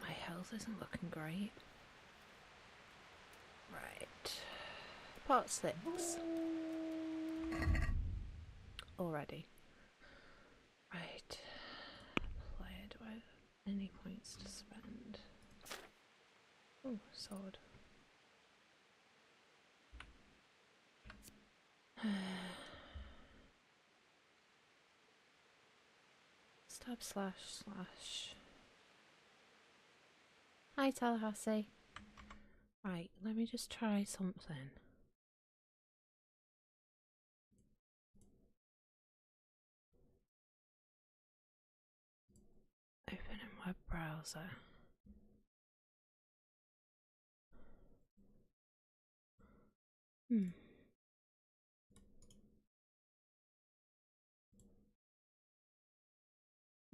My health isn't looking great. Right. Part 6. Already. Right. Player, do I have any points to spend? Oh, sword. Stab slash slash. Hi Tallahassee. Right, let me just try something. Open in web browser.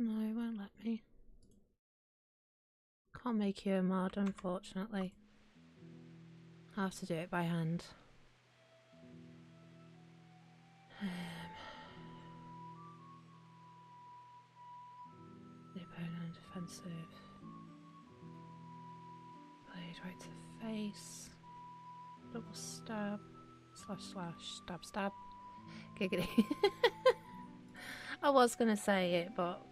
No, it won't let me. Can't make you a mod, unfortunately. I'll have to do it by hand. The opponent defensive. Blade right to the face. Double stab. Slash slash. Stab stab. Giggity. I was gonna say it, but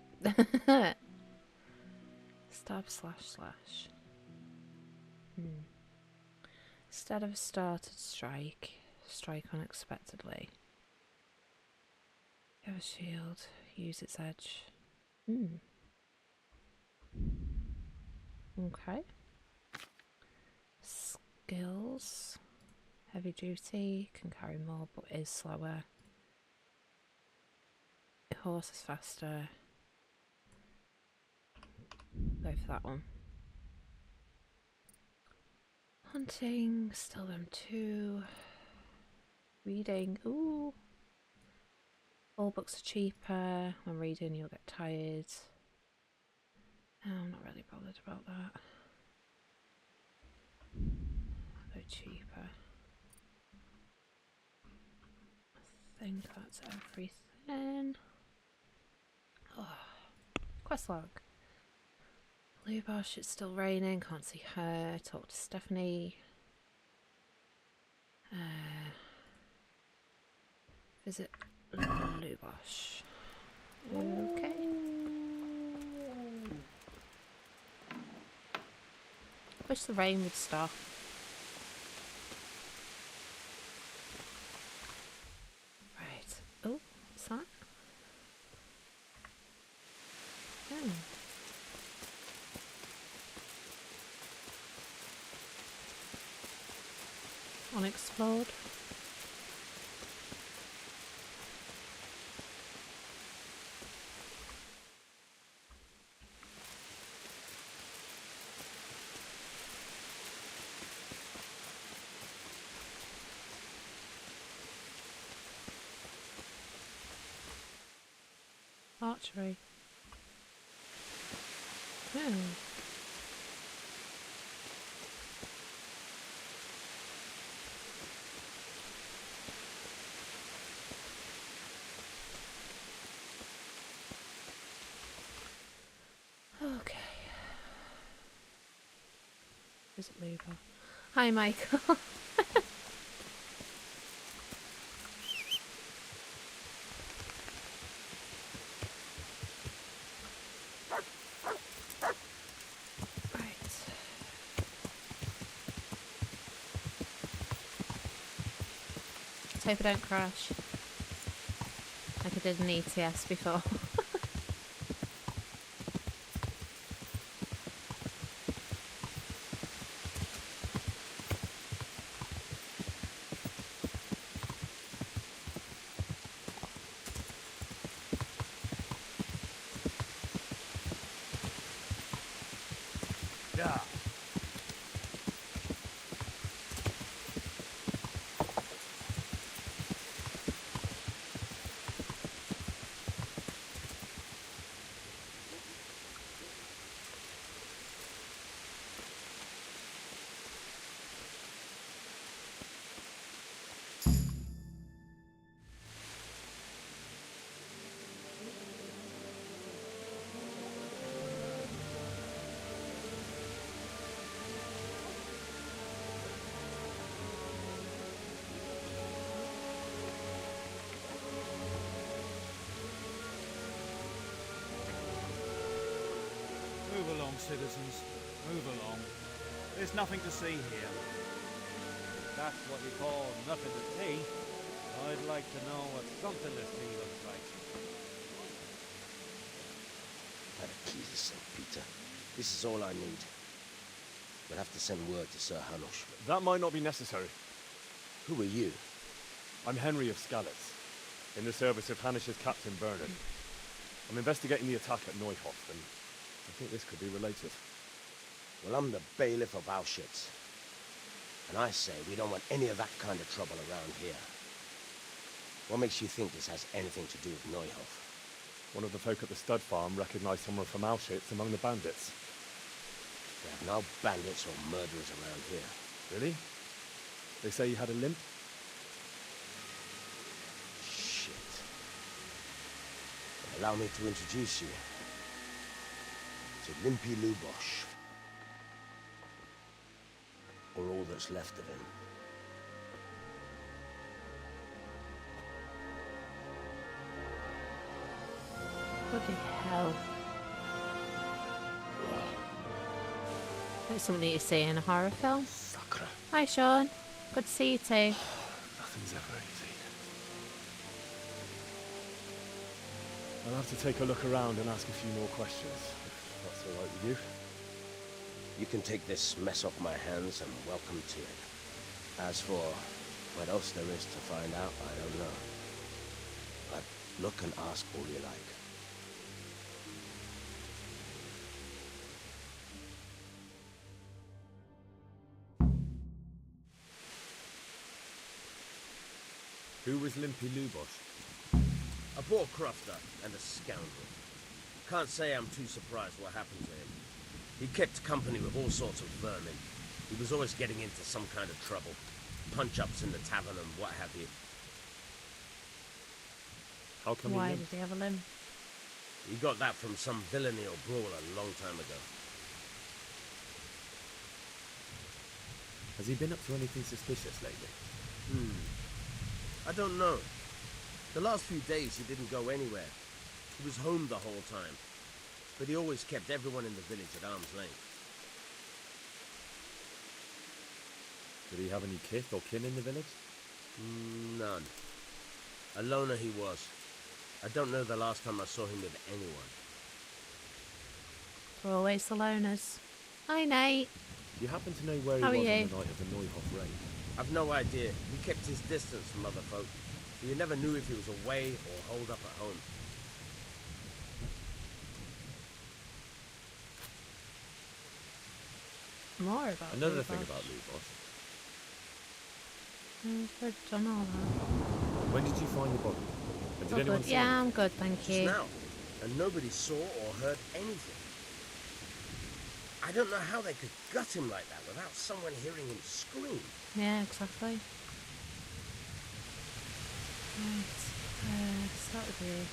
stab slash slash. Instead of a started strike, strike unexpectedly. Have a shield, use its edge. Okay. Skills. Heavy duty, can carry more but is slower. Horse is faster. Go for that one. Hunting, still them 2. Reading, ooh. All books are cheaper. When reading you'll get tired. Oh, I'm not really bothered about that. They're cheaper. I think that's everything. Oh, quest log. Blue Bosch, it's still raining, can't see her. Talk to Stephanie. Visit Blue Bosch. Okay. Wish the rain would stop. Right. Oh, what's that? Oh. Unexplored. Archery. Oh. Okay. Visit Luba. Hi, Michael. Hope I don't crash like I did in ETS before. Yeah. citizens. Move along. There's nothing to see here. That's what you call nothing to see. I'd like to know what something to see looks like. By the keys of St. Peter. This is all I need. We'll have to send word to Sir Hanush. That might not be necessary. Who are you? I'm Henry of Skalitz, in the service of Hanush's Captain Bernard. I'm investigating the attack at Neuhof, and I think this could be related. Well, I'm the bailiff of Auschwitz. And I say we don't want any of that kind of trouble around here. What makes you think this has anything to do with Neuhof? One of the folk at the stud farm recognized someone from Auschwitz among the bandits. There are no bandits or murderers around here. Really? They say you had a limp? Shit. Allow me to introduce you to Limpy Lubosh. Or all that's left of him. Bloody hell. That's something you see in a horror film. Fucker. Hi Sean. Good to see you too. Nothing's ever easy. I'll have to take a look around and ask a few more questions, if that's all right with you. You can take this mess off my hands and welcome to it. As for what else there is to find out, I don't know. But look and ask all you like. Who was Limpy Lubosh? A poor crofter and a scoundrel. Can't say I'm too surprised what happened to him. He kept company with all sorts of vermin. He was always getting into some kind of trouble. Punch-ups in the tavern and what have you. How come Why he did limped? he have a limb? He got that from some villainy or brawl a long time ago. Has he been up to anything suspicious lately? I don't know. The last few days he didn't go anywhere. He was home the whole time. But he always kept everyone in the village at arm's length. Did he have any kith or kin in the village? None. A loner he was. I don't know the last time I saw him with anyone. We're always the loners. Hi Nate. Do you happen to know where he How are was you? on the night of the Neuhof raid? I've no idea. He kept his distance from other folk. You never knew if he was away or holed up at home. More about Another Lubosh. thing about Lubosh. I've done all that. When did you find the body? And did Oh, anyone good. see Yeah, it? I'm good, thank Just you. now. And nobody saw or heard anything. I don't know how they could gut him like that without someone hearing him scream. Yeah, exactly. Right. Start with you.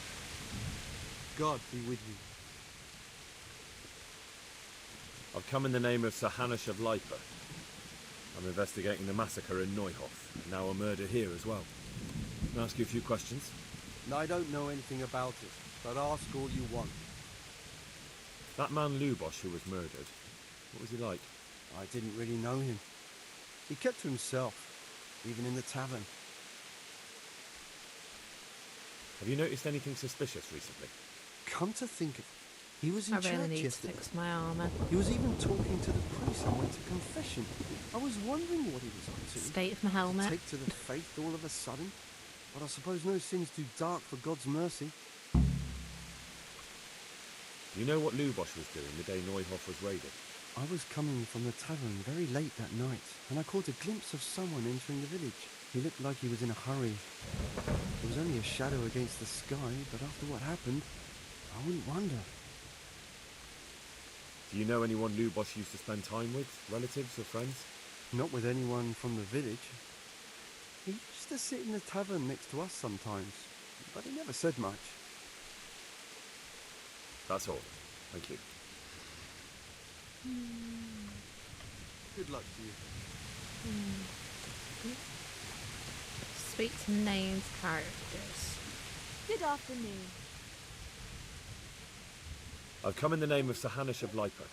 God be with you. I've come in the name of Sir Hanush of Lipa. I'm investigating the massacre in Neuhof, and now a murder here as well. Can I ask you a few questions? I don't know anything about it, but ask all you want. That man Lubosh who was murdered, what was he like? I didn't really know him. He kept to himself, even in the tavern. Have you noticed anything suspicious recently? Come to think of it, he was in I really church need to yesterday. fix my armour. He was even talking to the priest and went to confession. I was wondering what he was up to. State of my To helmet. take to the faith all of a sudden? But I suppose no sin's too dark for God's mercy. Do you know what Lubosh was doing the day Neuhof was raided? I was coming from the tavern very late that night, and I caught a glimpse of someone entering the village. He looked like he was in a hurry. There was only a shadow against the sky, but after what happened, I wouldn't wonder. Do you know anyone Lubosh used to spend time with? Relatives or friends? Not with anyone from the village. He used to sit in the tavern next to us sometimes, but he never said much. That's all. Thank you. Good luck to you. Speak to named characters. Good afternoon. I've come in the name of Sir Hanush of Lipa.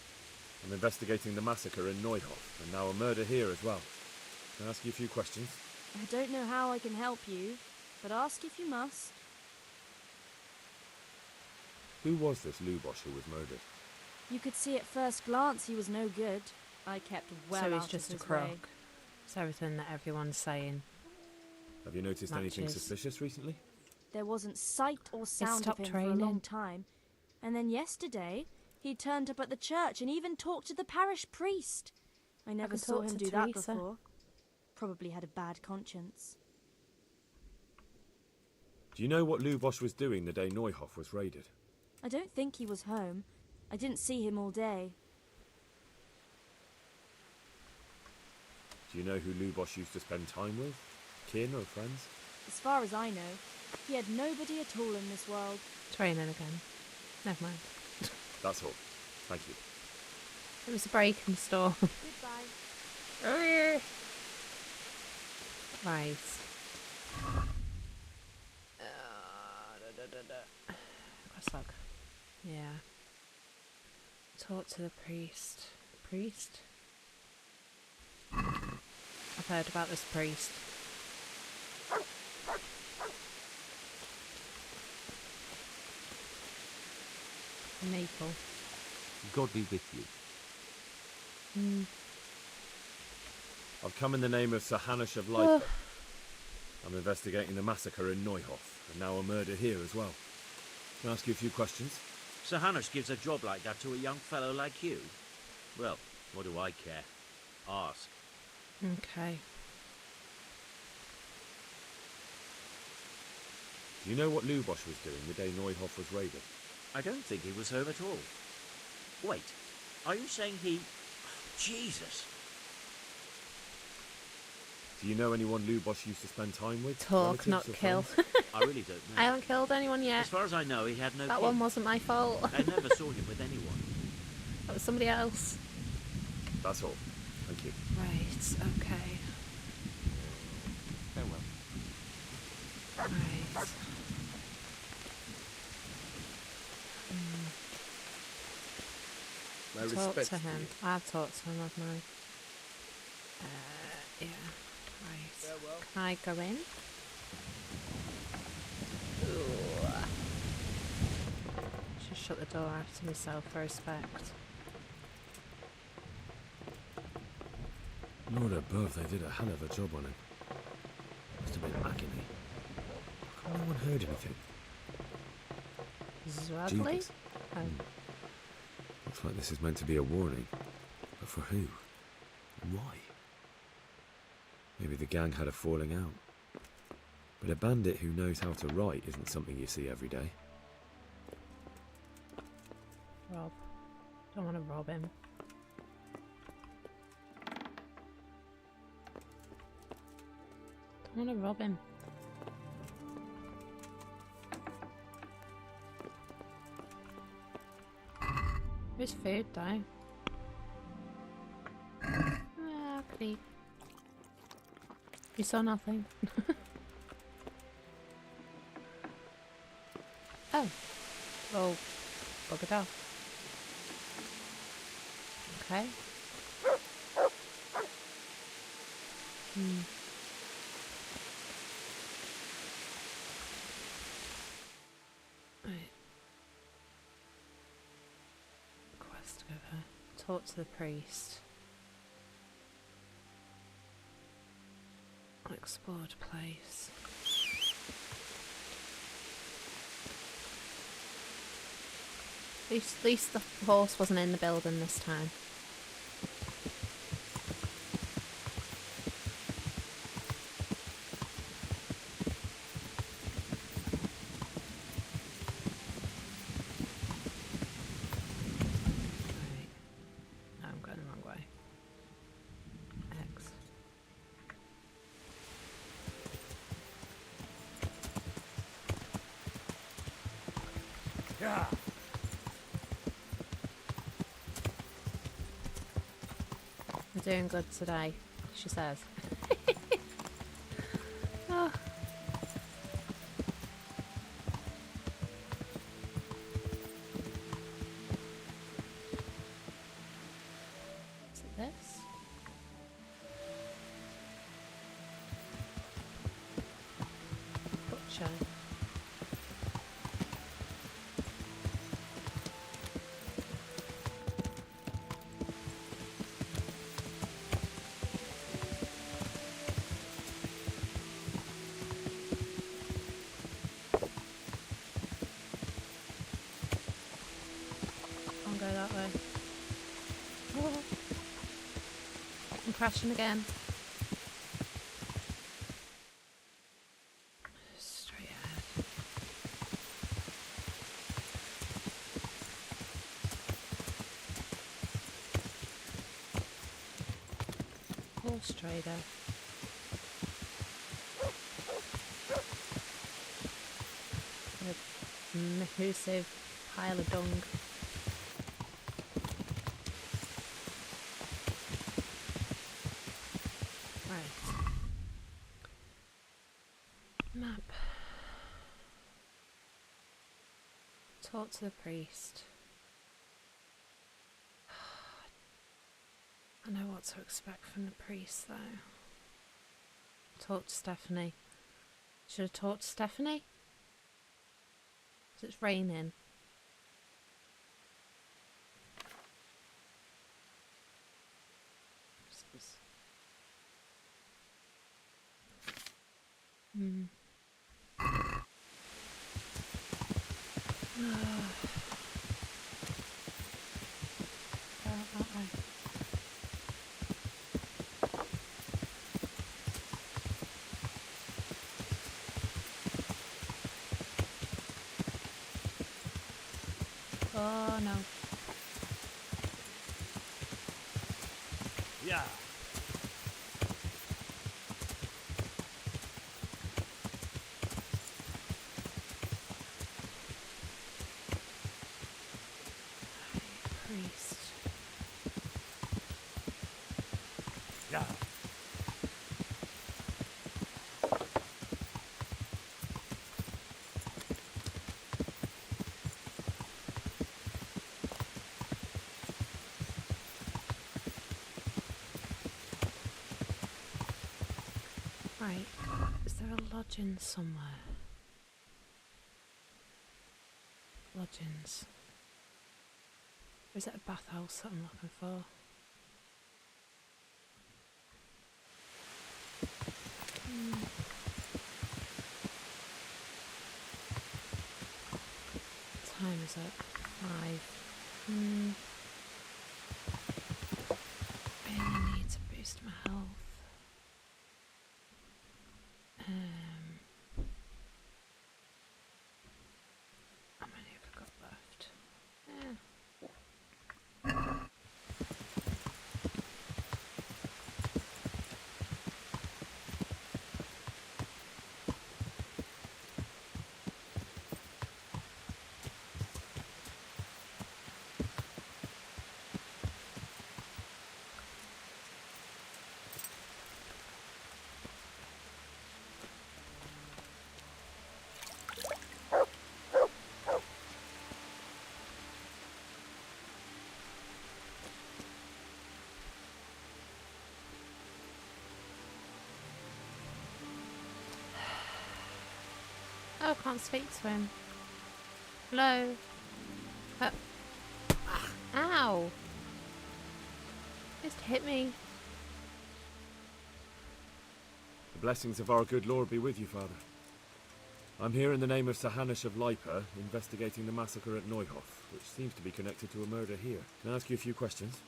I'm investigating the massacre in Neuhof, and now a murder here as well. Can I ask you a few questions? I don't know how I can help you, but ask if you must. Who was this Lubosh who was murdered? You could see at first glance he was no good. I kept well so out he's just a of his crook. way. It's everything that everyone's saying. Have you noticed anything Matches. suspicious recently? There wasn't sight or sound of stopped him for a long raining. time. And then yesterday, he turned up at the church and even talked to the parish priest. I never can saw talk him to do Teresa. that before. Probably had a bad conscience. Do you know what Lubosh was doing the day Neuhof was raided? I don't think he was home. I didn't see him all day. Do you know who Lubosh used to spend time with? Kin or friends? As far as I know, he had nobody at all in this world. It's raining again. Never mind. That's all. Thank you. It was a break in the storm. Goodbye. Right. Quest log. Yeah. Talk to the priest. Priest? I've heard about this priest. Maple. God be with you. I've come in the name of Sir Hanush of Leipa. I'm investigating the massacre in Neuhof, and now a murder here as well. Can I ask you a few questions? Sir Hanush gives a job like that to a young fellow like you? Well, what do I care? Ask. Okay. Do you know what Lubosh was doing the day Neuhof was raided? I don't think he was home at all. Wait, are you saying he... Jesus! Do you know anyone Lubosh used to spend time with? Talk, Relatives not or kill. friends? I really don't know. I haven't killed anyone yet. As far as I know, he had no That kin. one wasn't my fault. I never saw him with anyone. That was somebody else. That's all. Thank you. Right, okay. Farewell. Right. My Talk respects to to him. you. I've talked to him, haven't I? Yeah. Right. Farewell. Can I go in? Ooh. Should shut the door after myself for respect. Lord above, they did a hell of a job on him. Must have been agony. How come no one heard anything? Zwadley? Jeepers. Oh. Looks like this is meant to be a warning. But for who? And why? Maybe the gang had a falling out. But a bandit who knows how to write isn't something you see every day. Rob. Don't want to rob him. Don't want to rob him. Where's food though? Ah, creep. You saw nothing. Oh. Oh. Buggered off. Okay. Right. Quest giver. Talk to the priest. Explored place. At least the horse wasn't in the building this time. Right. No, I'm going the wrong way. X. Yeah. I'm doing good today, she says. Oh. creature. Can't go that way. Oh. I'm crashing again. Straight ahead. Horse trader. A massive pile of dung. Right. Map. Talk to the priest. I know what to expect from the priest, though. Talk to Stephanie. Should have talked to Stephanie? 'Cause it's raining. Hmm. That way. Oh no. Yeah. Priest. Yeah. Right. Is there a lodging somewhere? Lodgings. Or is it a bathhouse that I'm looking for? What time is it? 5. Really need to boost my health. How many have I got left? Oh, I can't speak to him. Hello? Ow! Just hit me. The blessings of our good Lord be with you, Father. I'm here in the name of Sir Hanush of Lipa, investigating the massacre at Neuhof, which seems to be connected to a murder here. Can I ask you a few questions?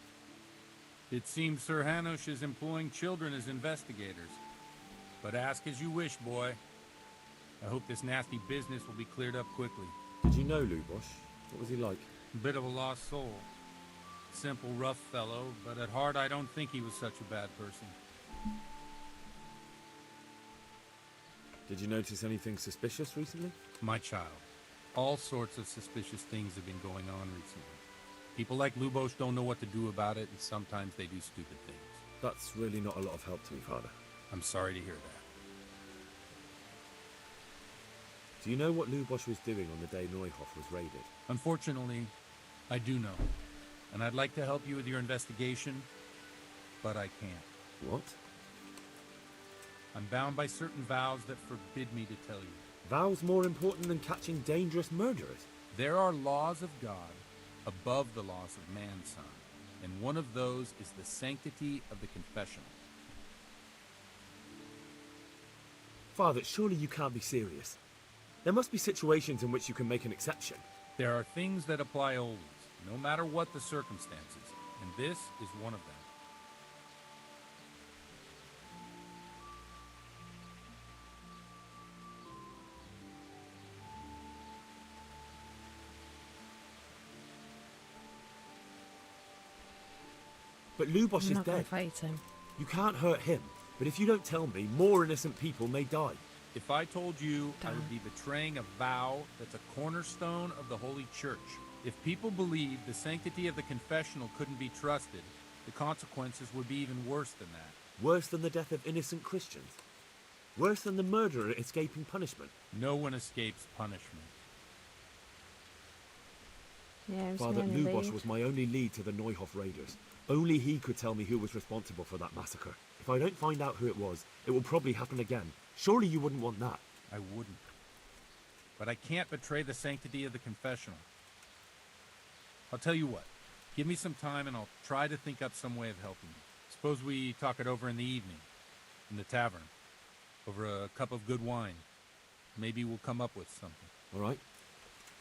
It seems Sir Hanush is employing children as investigators. But ask as you wish, boy. I hope this nasty business will be cleared up quickly. Did you know Lubosh? What was he like? A bit of a lost soul. Simple, rough fellow, but at heart I don't think he was such a bad person. Did you notice anything suspicious recently? My child. All sorts of suspicious things have been going on recently. People like Lubosh don't know what to do about it, and sometimes they do stupid things. That's really not a lot of help to me, Father. I'm sorry to hear that. Do you know what Lubosh was doing on the day Neuhof was raided? Unfortunately, I do know. And I'd like to help you with your investigation, but I can't. What? I'm bound by certain vows that forbid me to tell you. Vows more important than catching dangerous murderers? There are laws of God above the laws of man, son, and one of those is the sanctity of the confessional. Father, surely you can't be serious. There must be situations in which you can make an exception. There are things that apply always, no matter what the circumstances, and this is one of them. But Lubos I'm is not gonna dead. fight him. You can't hurt him. But if you don't tell me, more innocent people may die. If I told you, I Damn. would be betraying a vow that's a cornerstone of the Holy Church. If people believed the sanctity of the confessional couldn't be trusted, the consequences would be even worse than that. Worse than the death of innocent Christians. Worse than the murderer escaping punishment. No one escapes punishment. Yeah, it was Father, my only Lubos lead. was my only lead to the Neuhof raiders. Only he could tell me who was responsible for that massacre. If I don't find out who it was, it will probably happen again. Surely you wouldn't want that. I wouldn't. But I can't betray the sanctity of the confessional. I'll tell you what. Give me some time and I'll try to think up some way of helping you. Suppose we talk it over in the evening, in the tavern, over a cup of good wine. Maybe we'll come up with something. All right?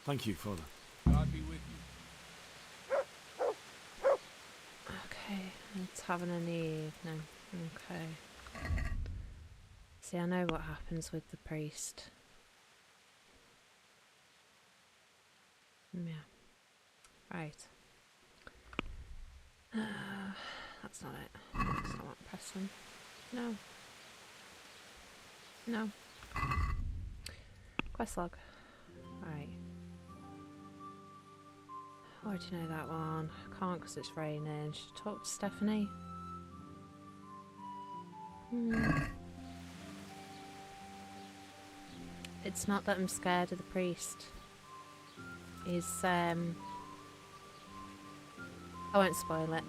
Thank you, Father. God be with you. Okay, it's having an evening. Okay. See, I know what happens with the priest. Yeah. Right. That's not it. That's not what I'm pressing. No. No. Quest log. Right. I already know that one. Can't because it's raining. Should I talk to Stephanie? It's not that I'm scared of the priest. He's, I won't spoil it.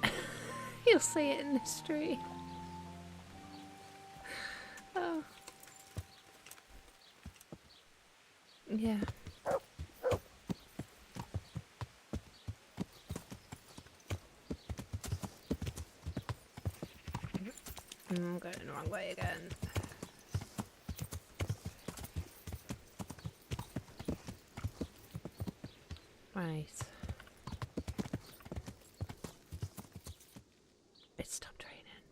You'll see it in the stream. Oh. Yeah. I'm going the wrong way again. Right. It stopped raining.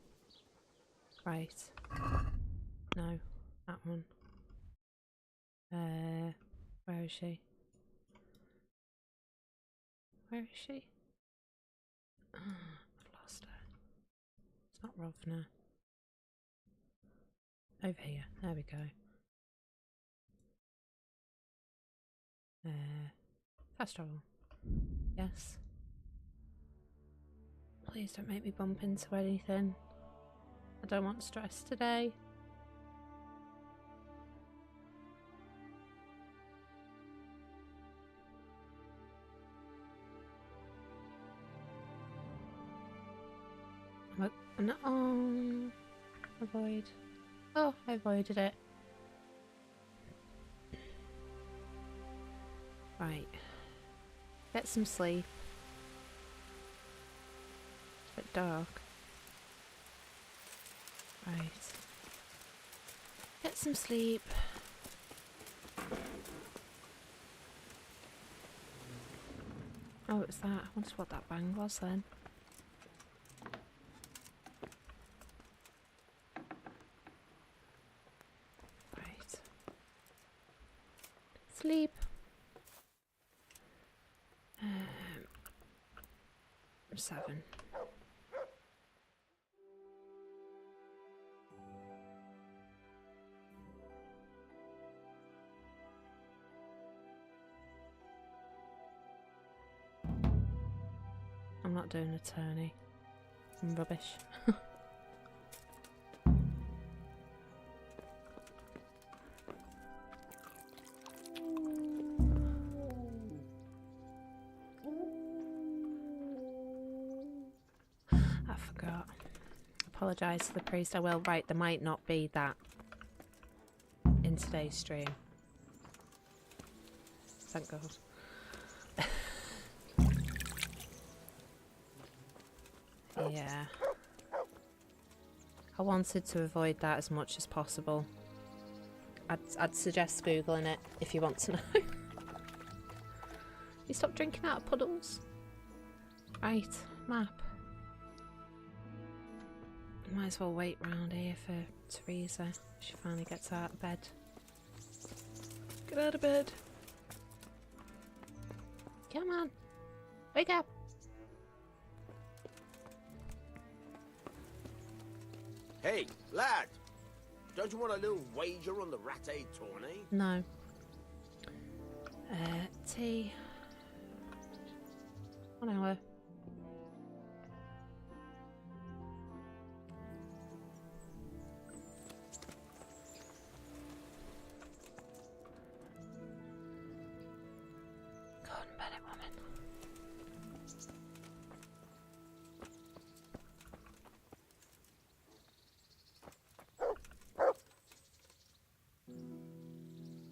Right. No, that one. Where is she? Where is she? Oh, I've lost her. It's not Rovna. Over here. There we go. Fast travel. Yes. Please don't make me bump into anything. I don't want stress today. No. Oh, avoid. Oh, I avoided it. Right. Get some sleep. It's a bit dark. Right. Get some sleep. Oh, it was that. I wondered what that bang was then. Right. Sleep. Seven. I'm not doing attorney. I'm rubbish. I forgot. Apologise to the priest. I will. Right, there might not be that in today's stream. Thank God. Yeah. I wanted to avoid that as much as possible. I'd suggest Googling it if you want to know. You stop drinking out of puddles? Right, map. Might as well wait round here for Teresa if she finally gets out of bed. Get out of bed. Come on. Wake up. Hey, lad! Don't you want a little wager on the ratte tourney? No. Tea. 1 hour. Go on, Bennett woman.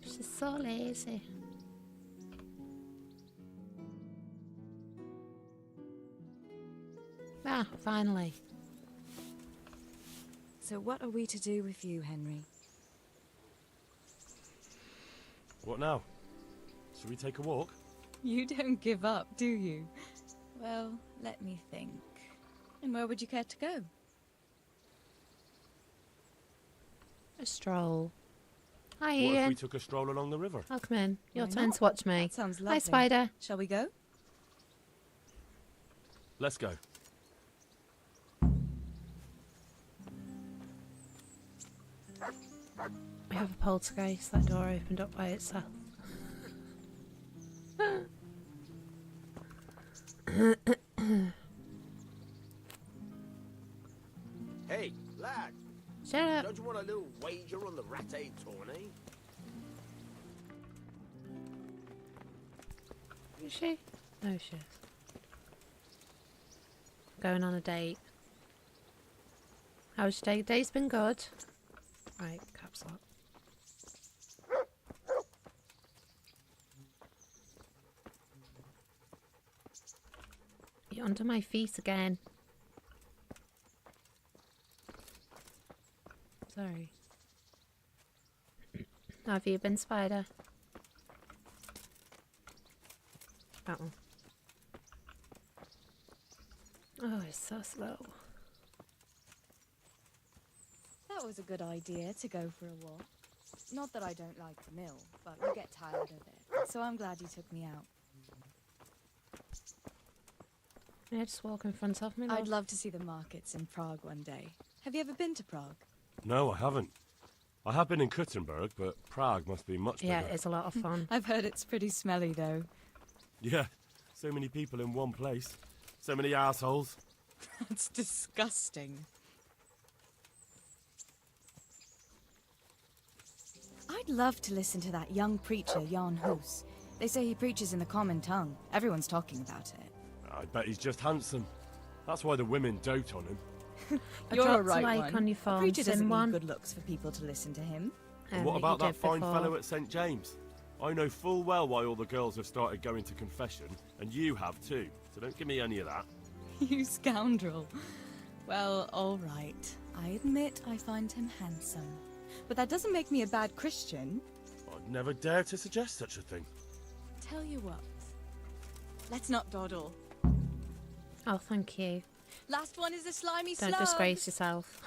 She's so lazy. Ah, finally. So what are we to do with you, Henry? What now? Shall we take a walk? You don't give up, do you? Well, let me think. And where would you care to go? A stroll. Hi, What Ian. if we took a stroll along the river? Welcome in. Your Why turn not? to watch me. That sounds lovely. Hi, Spider. Shall we go? Let's go. We have a poltergeist. That door opened up by itself. Hey, lad! Shut up. Don't you want a little wager on the ratte tourney? Is she? No, she is. Going on a date. How's your day? Day's been good. Right, caps lock. You're under my feet again. Sorry. How have you been, Spider? That one. Oh, it's so slow. That was a good idea to go for a walk. Not that I don't like the mill, but you get tired of it. So I'm glad you took me out. Yeah, just walk in front of me, love. I'd love to see the markets in Prague one day. Have you ever been to Prague? No, I haven't. I have been in Kuttenberg, but Prague must be much bigger. Yeah, it's a lot of fun. I've heard it's pretty smelly, though. Yeah, so many people in one place. So many assholes. That's disgusting. I'd love to listen to that young preacher, Jan Hus. They say he preaches in the common tongue. Everyone's talking about it. I bet he's just handsome. That's why the women dote on him. You're dropped a right like one. on your A phone, preacher doesn't Sim1. need good looks for people to listen to him. And what You about that did fine before. fellow at St. James? I know full well why all the girls have started going to confession, and you have too. So don't give me any of that. You scoundrel. Well, all right. I admit I find him handsome. But that doesn't make me a bad Christian. I'd never dare to suggest such a thing. Tell you what. Let's not dawdle. Oh, thank you. Last one is a slimy Don't slug. disgrace yourself.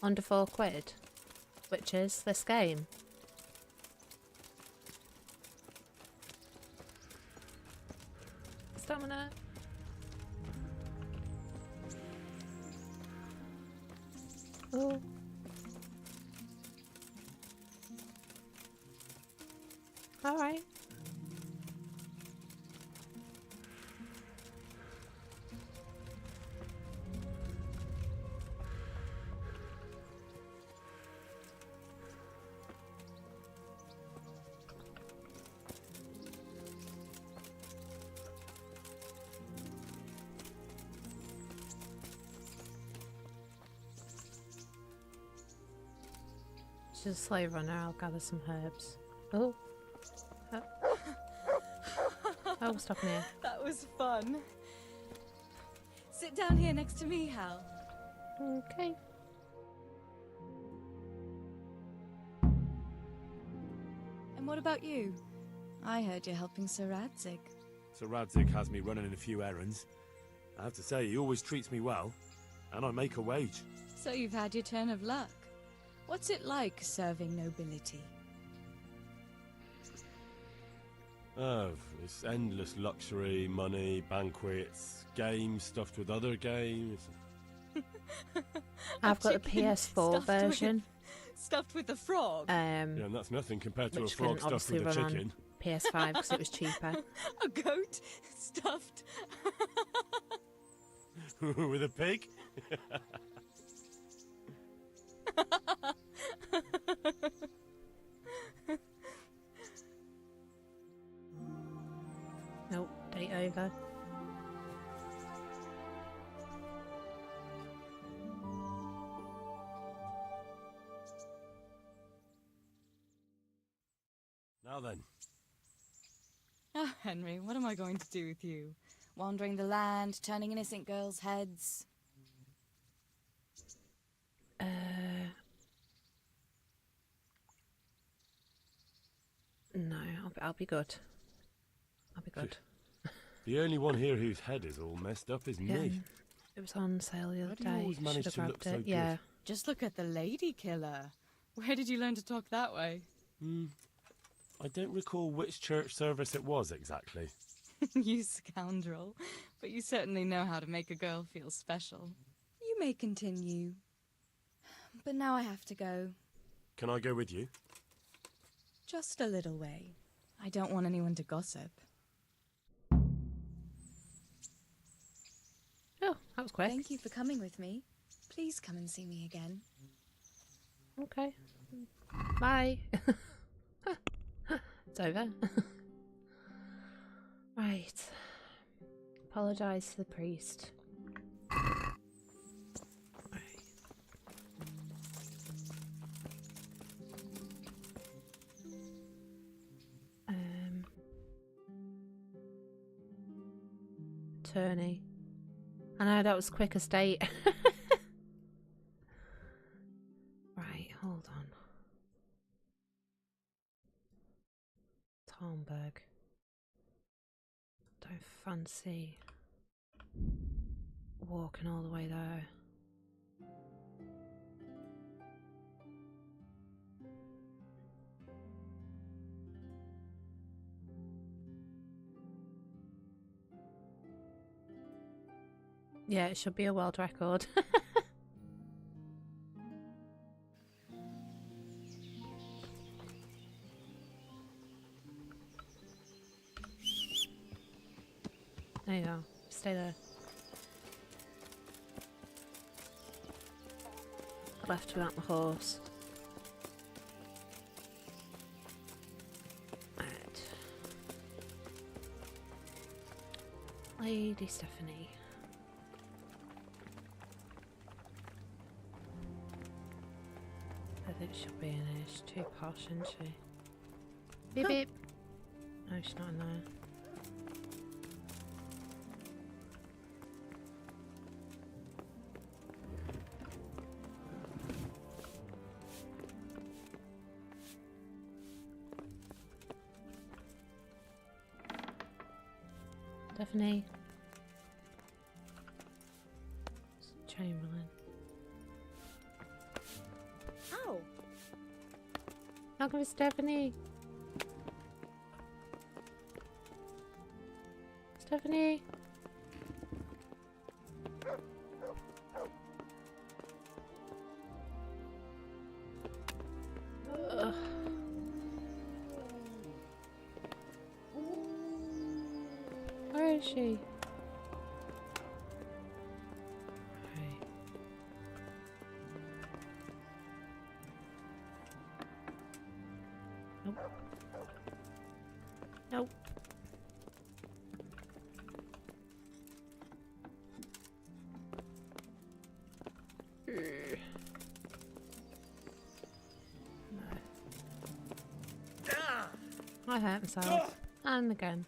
Under £4, which is this game. Stamina. Oh. All right. She's a slow runner. I'll gather some herbs. Oh. Oh, stop here. That was fun. Sit down here next to me, Hal. Okay. And what about you? I heard you're helping Sir Radzig. Sir Radzig has me running a few errands. I have to say, he always treats me well, and I make a wage. So you've had your turn of luck. What's it like serving nobility? Oh, it's endless luxury, money, banquets, games stuffed with other games. I've got the PS4 version. Stuffed with a frog? Yeah, and that's nothing compared to a Which frog can stuffed with a obviously run chicken. on PS5 because it was cheaper. A goat? Stuffed? With a pig? Nope, date over. Now then. Oh, Henry, what am I going to do with you? Wandering the land, turning innocent girls' heads? No, I'll be good. I'll be good. The only one here whose head is all messed up is me. It was on sale the other How do you day. always manage Should to have look grabbed so it. good? Yeah. Just look at the lady killer. Where did you learn to talk that way? I don't recall which church service it was exactly. You scoundrel. But you certainly know how to make a girl feel special. You may continue. But now I have to go. Can I go with you? Just a little way. I don't want anyone to gossip. Oh, that was quick. Thank you for coming with me. Please come and see me again. Okay. Bye. It's over. Right. Apologise to the priest. Attorney. I know that was quick as date. Right, hold on. Talmberg. Don't fancy walking all the way there. Yeah, it should be a world record. There you go. Stay there. Left without my horse. Right. Lady Stephanie. I think she'll be in here. She's too posh, isn't she? Beep beep. No, she's not in there. Stephanie. Chamberlain. Ow! Welcome to Stephanie. Stephanie. Ugh. Where is she? Right. Nope. Nope. I hurt myself. And again.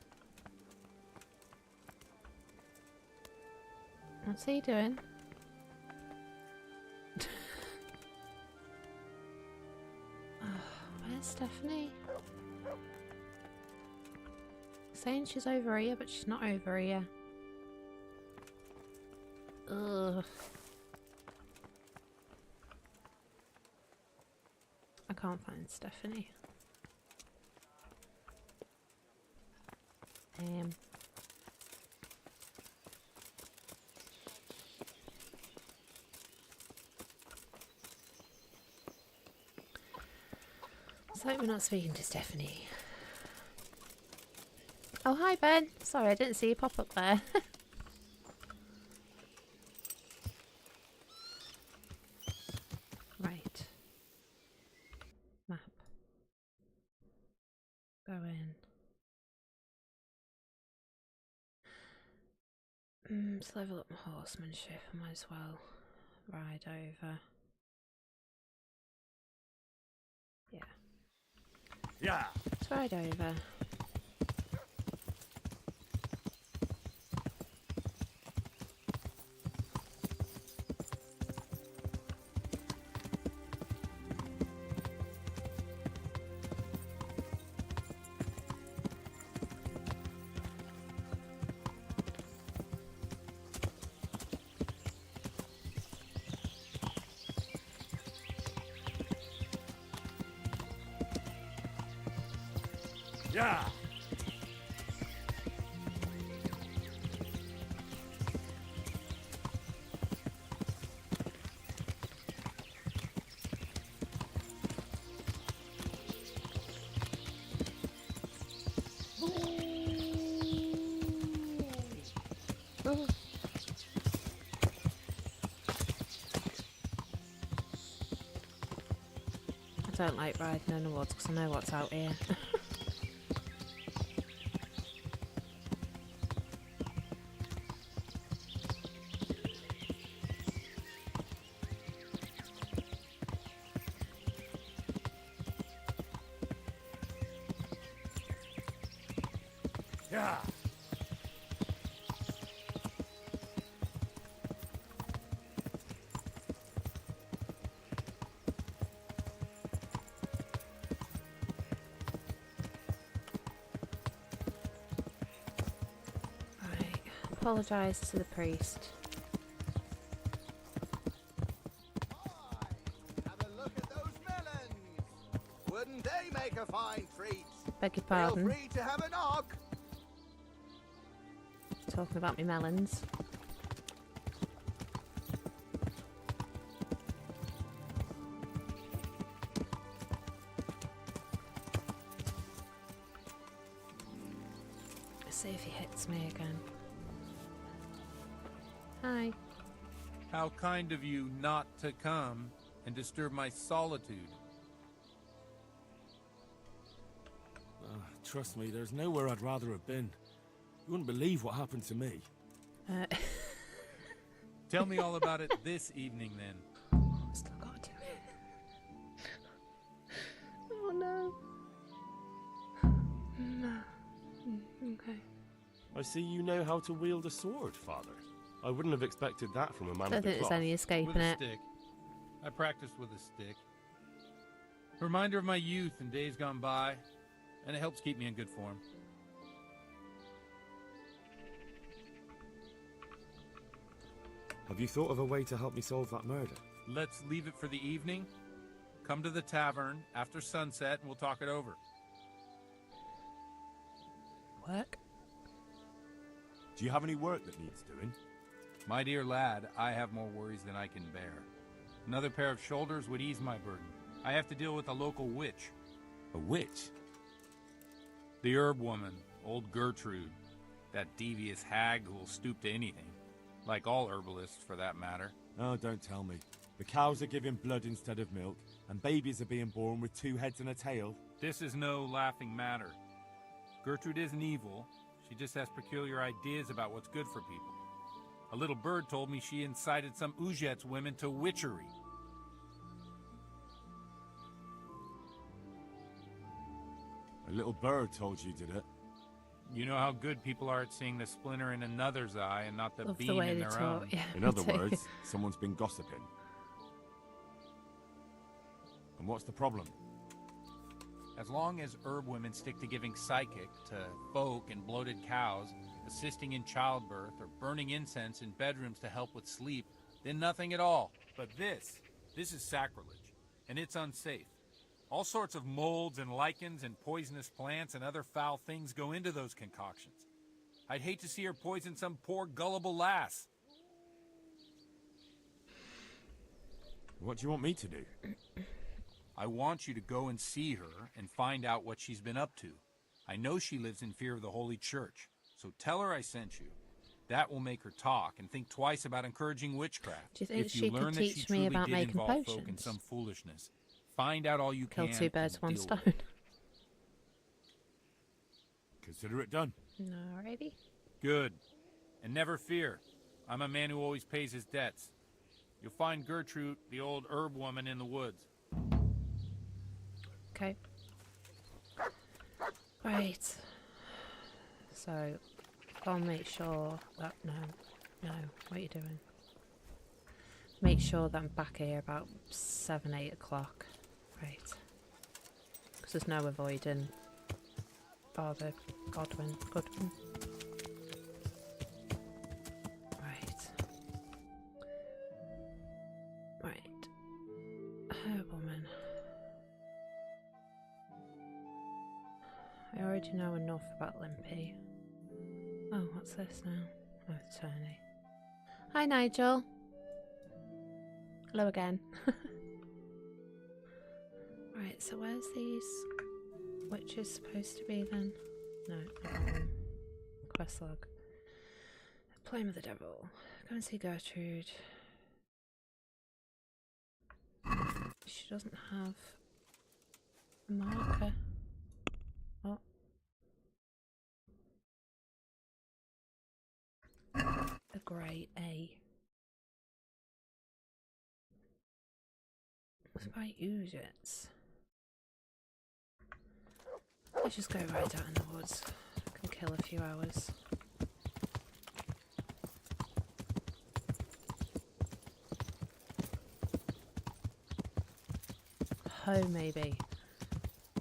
What's he doing? Where's Stephanie? Saying she's over here, but she's not over here. Ugh. I can't find Stephanie. It's like we're not speaking to Stephanie. Oh, hi Ben. Sorry, I didn't see you pop up there. Right. Map. Go in. To level up my horsemanship, I might as well ride over. Yeah. Yeah. Let's ride over. Yeah. I don't like riding in the woods because I know what's out here. Yeah. Right. Apologise to the priest. Have a look at those melons. Wouldn't they make a fine treat? Beg your Feel pardon. free to have a knock. Talking about me melons. Let's see if he hits me again. Hi. How kind of you not to come and disturb my solitude. Trust me, there's nowhere I'd rather have been. You wouldn't believe what happened to me. Tell me all about it this evening, then. Still got to do it. Oh no. Okay. I see you know how to wield a sword, Father. I wouldn't have expected that from a man Don't of the think there's cloth. any escaping With a it. stick. I practiced with a stick. Reminder of my youth and days gone by, and it helps keep me in good form. Have you thought of a way to help me solve that murder? Let's leave it for the evening. Come to the tavern after sunset and we'll talk it over. Work? Do you have any work that needs doing? My dear lad, I have more worries than I can bear. Another pair of shoulders would ease my burden. I have to deal with a local witch. A witch? The herb woman, old Gertrude. That devious hag who will stoop to anything. Like all herbalists, for that matter. Oh, don't tell me. The cows are giving blood instead of milk, and babies are being born with 2 heads and a tail. This is no laughing matter. Gertrude isn't evil. She just has peculiar ideas about what's good for people. A little bird told me she incited some Ujet's women to witchery. A little bird told you did it. You know how good people are at seeing the splinter in another's eye and not the Love the beam way in they their talk. own. Yeah, In me other too. words, someone's been gossiping. And what's the problem? As long as herb women stick to giving psychic to folk and bloated cows, assisting in childbirth, or burning incense in bedrooms to help with sleep, then nothing at all. But this is sacrilege, and it's unsafe. All sorts of molds and lichens and poisonous plants and other foul things go into those concoctions. I'd hate to see her poison some poor gullible lass. What do you want me to do? I want you to go and see her and find out what she's been up to. I know she lives in fear of the Holy Church, so tell her I sent you. That will make her talk and think twice about encouraging witchcraft. Do you think if she you could learn that teach she me truly about did making involve folk in potions? some foolishness, find out all you Kill can. two birds, and one deal stone. with it. Consider it done. Alrighty. Good. And never fear. I'm a man who always pays his debts. You'll find Gertrude, the old herb woman, in the woods. Okay. Right. So, gotta make sure that... No. What are you doing? Make sure that I'm back here about 7, 8 o'clock. Right. Because there's no avoiding Father Goodwin. Right. Herb woman. I already know enough about Limpy. Oh, what's this now? Oh, attorney. Hi, Nigel. Hello again. Right, so where's these witches supposed to be then? No, not that one. Quest log. Playing with the devil. Go and see Gertrude. She doesn't have a marker. What? A grey A. What if I use it? Let's just go right out in the woods. I can kill a few hours. Hoe, maybe.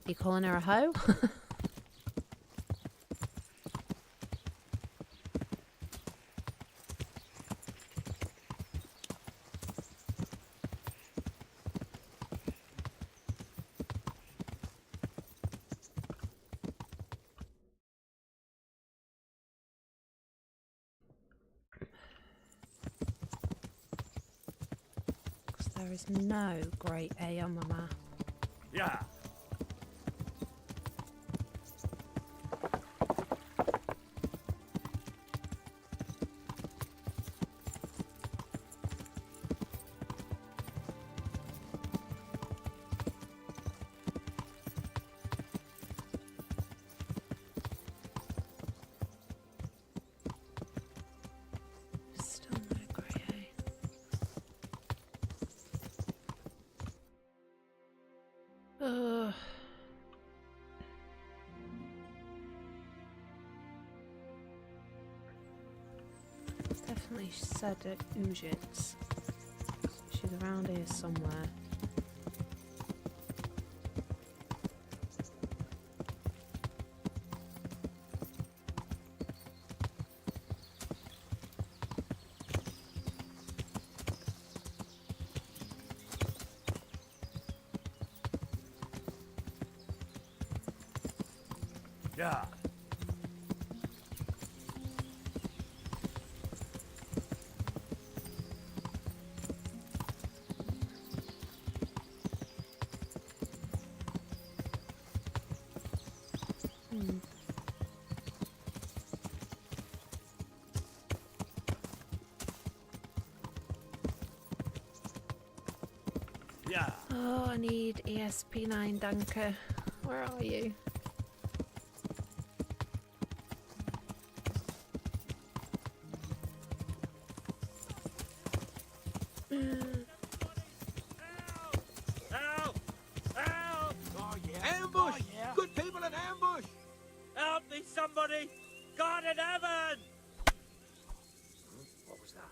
You calling her a hoe? Because there is no great A on my map. Yeah. Still no grey A. Ugh. Definitely said it Ujits. She's around here somewhere. Yeah. Yeah. Oh, I need ESP9 Dunker. Where are you? Ambush! Good people at ambush! somebody! God in heaven! What was that?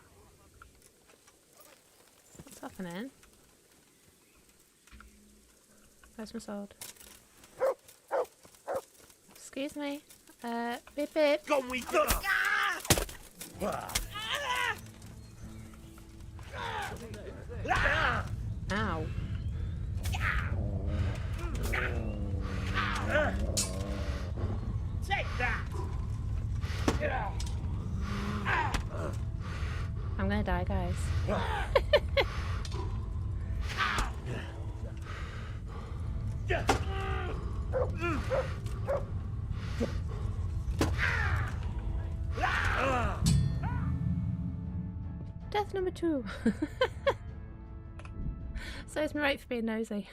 What's happening? Where's my sword? Excuse me. Beep beep. Go we go! Ow. Take that! I'm gonna die, guys. Death number 2. So it's me right for being nosy.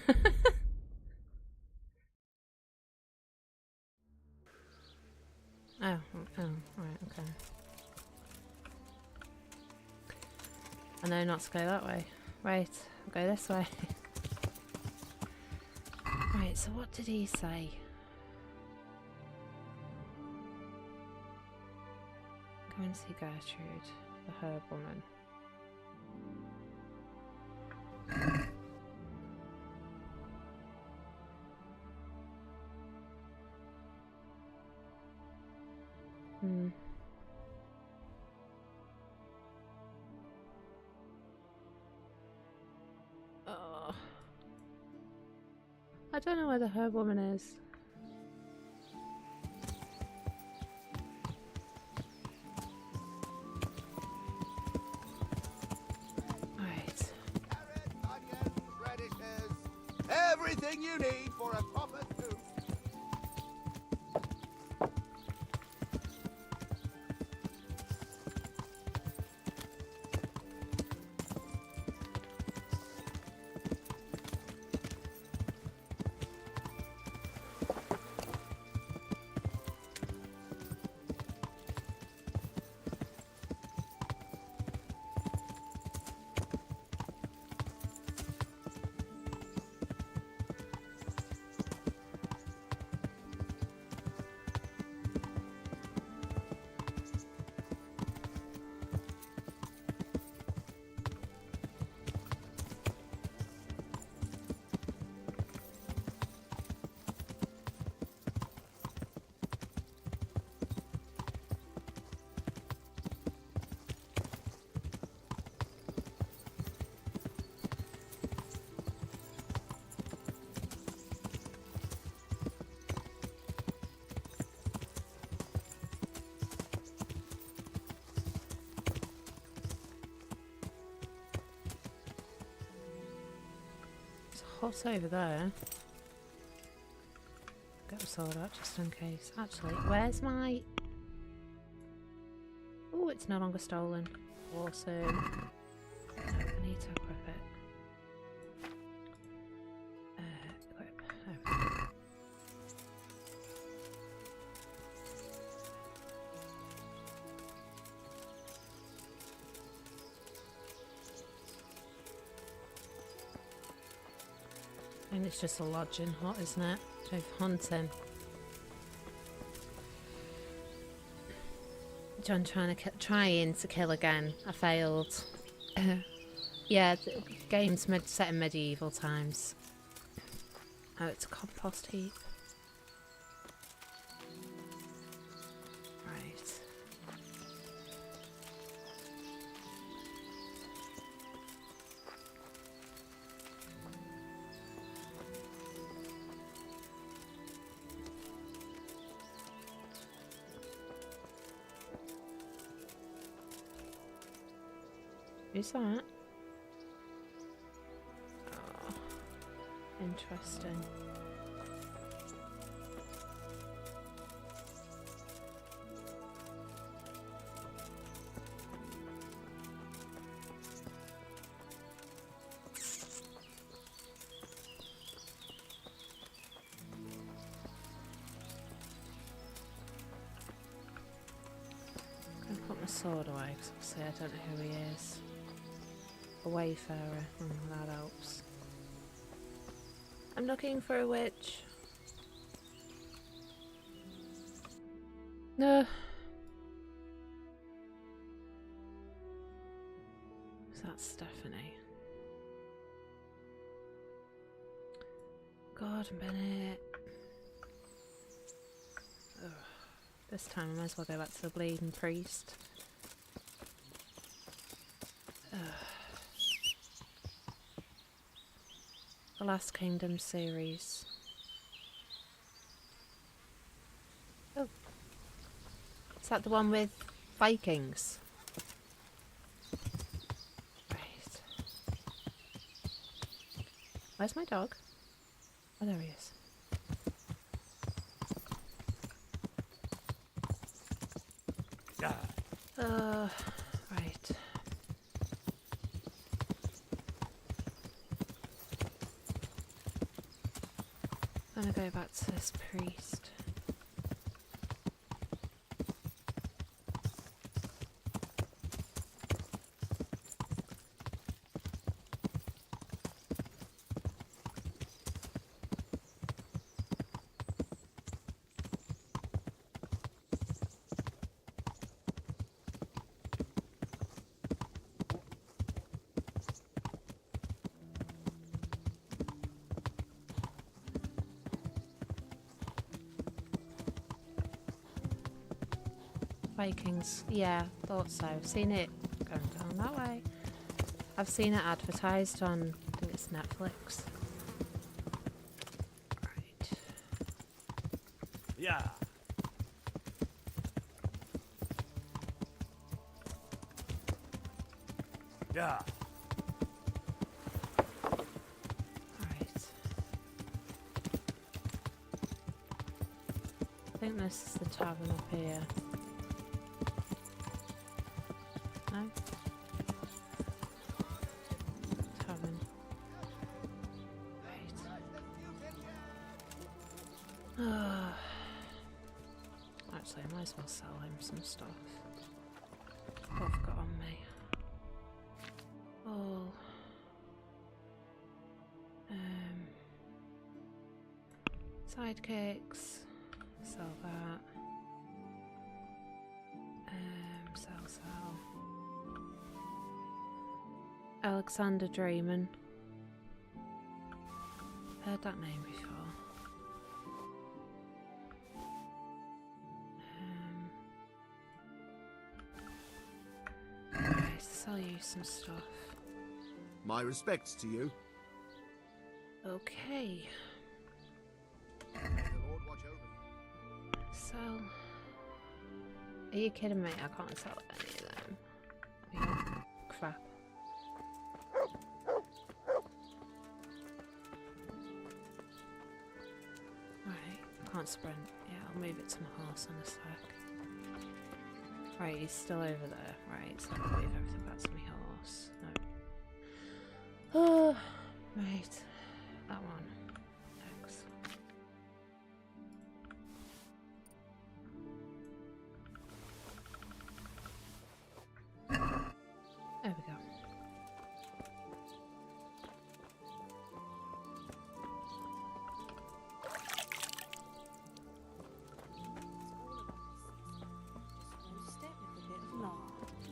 Oh, right, okay. I know not to go that way. Right, I'll go this way. Right, so what did he say? Go and see Gertrude, the herb woman. Oh. I don't know where the herb woman is. Right. Carrots, onions, radishes. Everything you need for a proper soup. Hot over there. Get the sword out just in case. Actually, where's my... Oh, it's no longer stolen. Awesome. No, I need to equip it. Equip. Oh. And it's just a lodging hut, isn't it? Of hunting. John trying to kill again. I failed. Yeah, the game's set in medieval times. Oh, it's a compost heap. Right. Who's that? Oh, interesting. I'm gonna put my sword away because obviously I don't know who he is. A wayfarer, that helps. I'm looking for a witch. No. Is that Stephanie? God, Bennett. Ugh. This time I might as well go back to the bleeding priest. Ugh. The last Kingdom series. Oh. Is that the one with Vikings? Right. Where's my dog? Oh, there he is. Right. I'm gonna go back to this priest. Vikings, yeah, thought so. I've seen it going down that way. I've seen it advertised on, I think it's Netflix. Right. Yeah. Yeah. Right. I think this is the tavern up here. No? Tavern. Right. Actually, I might as well sell him some stuff. What I've got on me. All. Sidekicks. Sell that. Sell. Alexander Draymond. Heard that name before. Right, sell you some stuff. My respects to you. Okay. May the Lord watch over you. Sell. Are you kidding me? I can't sell any of them. Yeah. Crap. Right, can't sprint. Yeah, I'll move it to my horse in a sec. Right, he's still over there. Right, so I'll move everything back to my horse. No. Oh, right. That one. Next. There we go.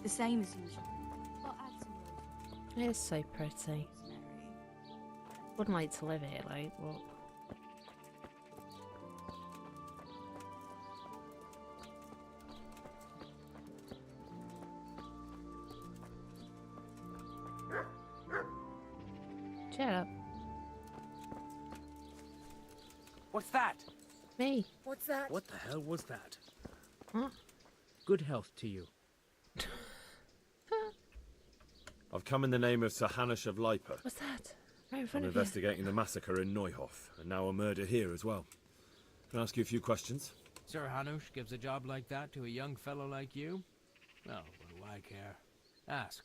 The same as usual. But add some rosemary. It's so pretty. Wouldn't like to live here, like, what? Shut up. What's that? Me. What's that? What the hell was that? What? Good health to you. I've come in the name of Sir Hanush of Lipa. What's that? Right in I'm front of you. investigating the massacre in Neuhof, and now a murder here as well. Can I ask you a few questions? Sir Hanush gives a job like that to a young fellow like you? Well, what do I care? Ask.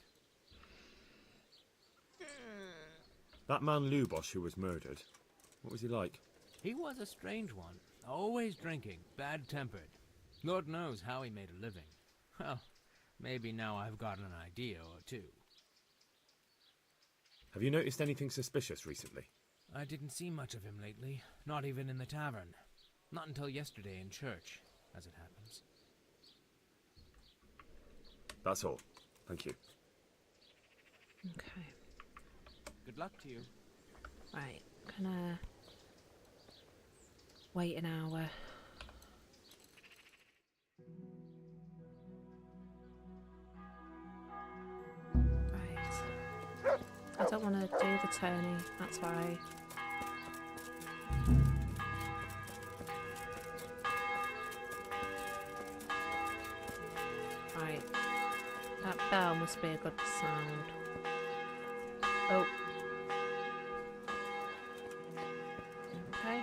That man Lubosh who was murdered, what was he like? He was a strange one. Always drinking, bad-tempered. Lord knows how he made a living. Well, maybe now I've got an idea or two. Have you noticed anything suspicious recently? I didn't see much of him lately, not even in the tavern. Not until yesterday in church, as it happens. That's all. Thank you. Okay. Good luck to you. Right, gonna wait an hour. Right. I don't want to do the tourney, that's why. Right. That bell must be a good sound. Oh. Okay.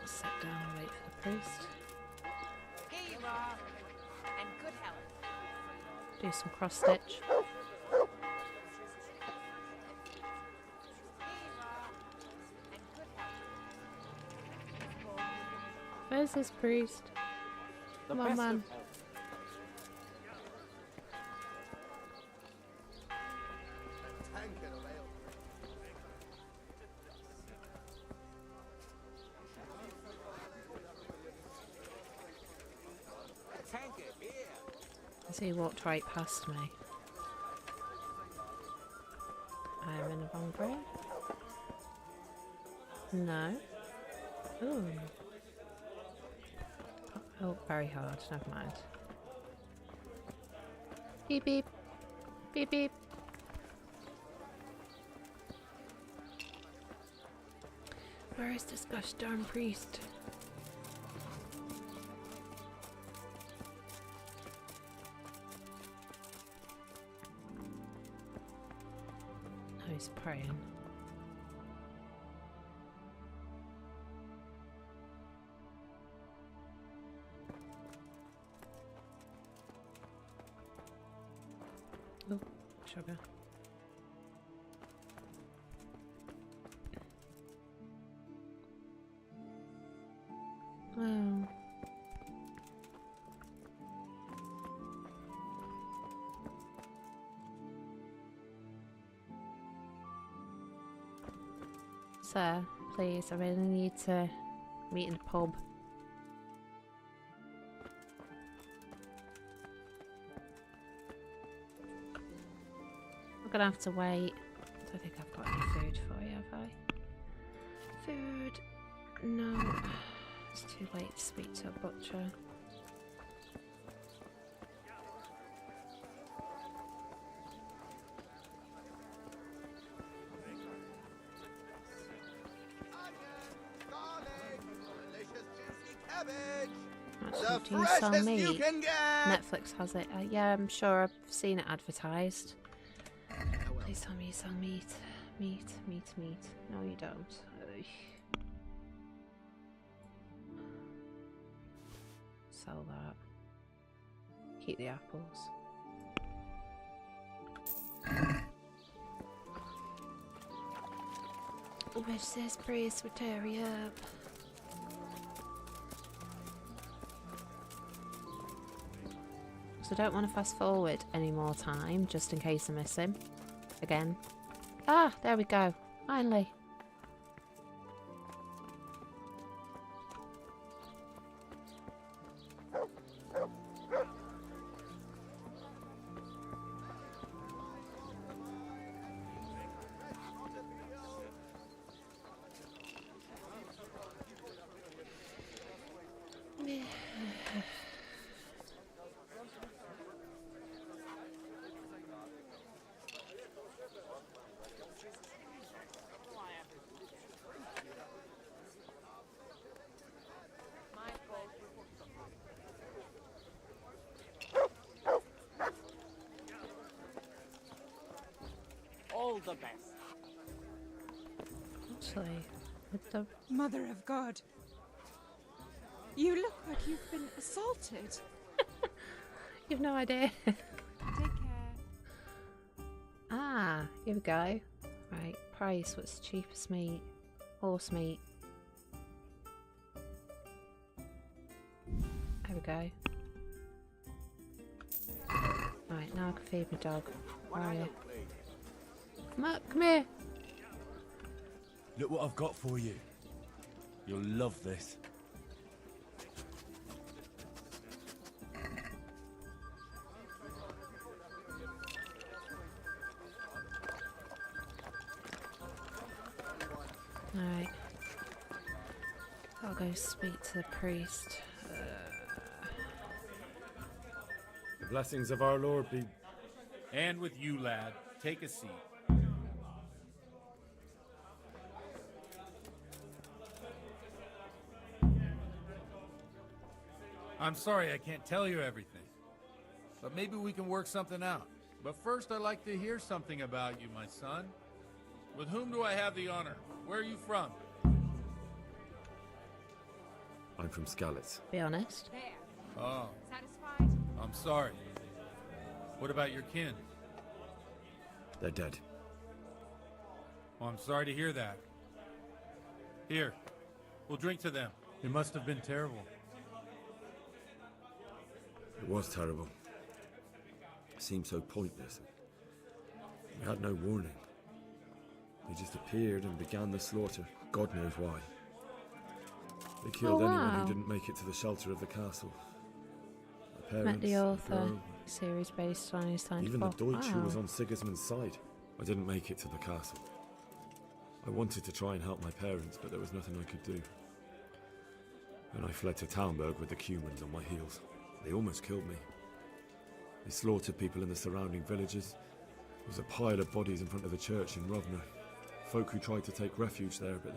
Sit down and wait for the priest. Here you are, and good health. Do some cross stitch. Where's this priest? Come on, man. As he walked right past me. I'm in the wrong grave? No. Ooh. Oh, very hard. Never mind. Beep beep. Beep beep. Where is this gosh darn priest? Oh, he's praying. Oh, sugar. Oh. Sir, please, I really need to meet in the pub. I'm gonna have to wait. I don't think I've got any food for you, have I? Food? No. It's too late to speak to a butcher. Actually, do you sell meat? Netflix has it. Yeah, I'm sure I've seen it advertised. Please tell me you sell meat. Meat. No, you don't. Ugh. Sell that. Keep the apples. Wish this priest would hurry up. So I don't want to fast forward any more time, just in case I miss him. Again. Ah, there we go. Finally. All the best. Actually, with the Mother of God. You look like you've been assaulted. You've no idea. Take care. Ah, here we go. Right, price, what's the cheapest meat? Horse meat. There we go. Right, now I can feed my dog. Where are you? Come up, come here. Look what I've got for you. You'll love this. Alright. I'll go speak to the priest. The blessings of our Lord be... And with you, lad. Take a seat. I'm sorry I can't tell you everything, but maybe we can work something out. But first, I'd like to hear something about you, my son. With whom do I have the honor? Where are you from? I'm from Skalitz. Be honest. There. Oh, Satisfied? I'm sorry. What about your kin? They're dead. Oh, I'm sorry to hear that. Here, we'll drink to them. It must have been terrible. It was terrible. It seemed so pointless. We had no warning. They just appeared and began the slaughter. God knows why. They killed anyone who didn't make it to the shelter of the castle. My parents, Met the author. girl, Series based on his time. even the Deutsch who was on Sigismund's side. I didn't make it to the castle. I wanted to try and help my parents, but there was nothing I could do. Then I fled to Talmberg with the Cumans on my heels. They almost killed me. They slaughtered people in the surrounding villages. There was a pile of bodies in front of the church in Rovna. Folk who tried to take refuge there, but